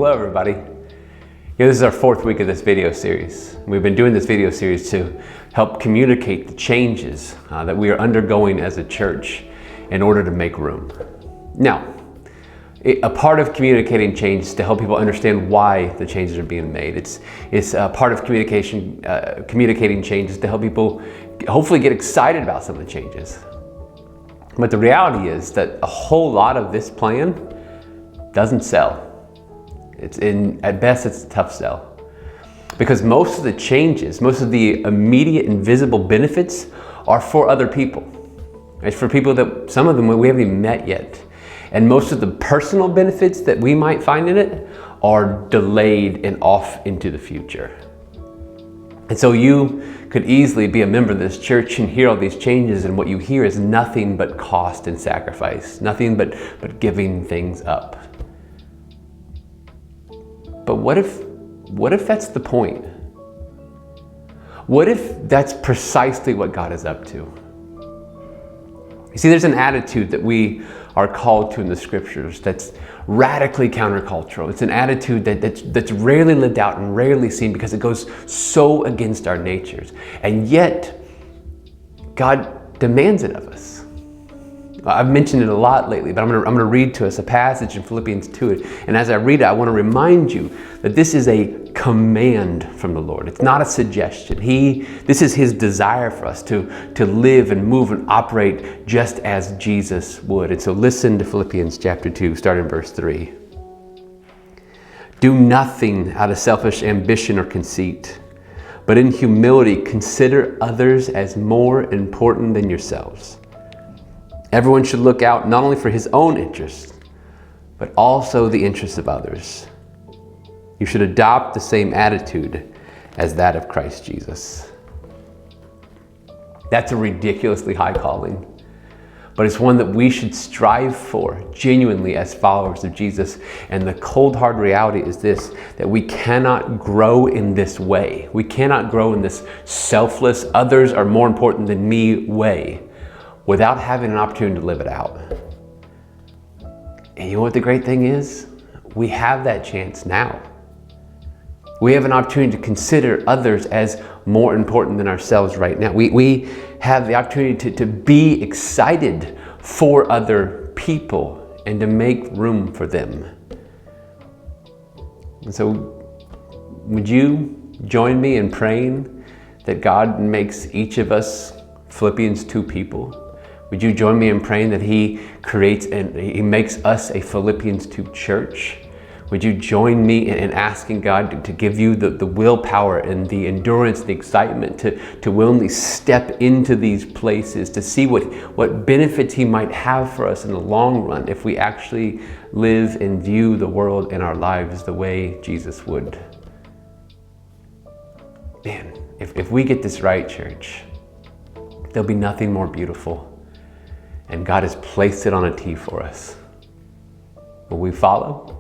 Hello everybody. This is our fourth week of this video series. We've been doing this video series to help communicate the changes that we are undergoing as a church in order to make room. Now, a part of communicating change is to help people understand why the changes are being made. It's a part of communicating changes to help people hopefully get excited about some of the changes. But the reality is that a whole lot of this plan doesn't sell. At best, it's a tough sell. Because most of the changes, most of the immediate and visible benefits are for other people. It's for people that, some of them we haven't even met yet. And most of the personal benefits that we might find in it are delayed and off into the future. And so you could easily be a member of this church and hear all these changes, and what you hear is nothing but cost and sacrifice, nothing but giving things up. But what if that's the point? What if that's precisely what God is up to? You see, there's an attitude that we are called to in the scriptures that's radically countercultural. It's an attitude that's rarely lived out and rarely seen because it goes so against our natures. And yet, God demands it of us. I've mentioned it a lot lately, but I'm going to read to us a passage in Philippians 2. And as I read it, I want to remind you that this is a command from the Lord. It's not a suggestion. This is His desire for us to live and move and operate just as Jesus would. And so listen to Philippians chapter 2, starting in verse 3. Do nothing out of selfish ambition or conceit, but in humility consider others as more important than yourselves. Everyone should look out not only for his own interests, but also the interests of others. You should adopt the same attitude as that of Christ Jesus. That's a ridiculously high calling, but it's one that we should strive for genuinely as followers of Jesus. And the cold hard reality is this, that we cannot grow in this way. We cannot grow in this selfless, others are more important than me way, without having an opportunity to live it out. And you know what the great thing is? We have that chance now. We have an opportunity to consider others as more important than ourselves right now. We have the opportunity to be excited for other people and to make room for them. And so, would you join me in praying that God makes each of us Philippians 2 people? Would you join me in praying that He creates and He makes us a Philippians 2 church? Would you join me in asking God to give you the willpower and the endurance, the excitement to willingly step into these places, to see what benefits He might have for us in the long run if we actually live and view the world and our lives the way Jesus would? Man, if we get this right, church, there'll be nothing more beautiful. And God has placed it on a tee for us. Will we follow?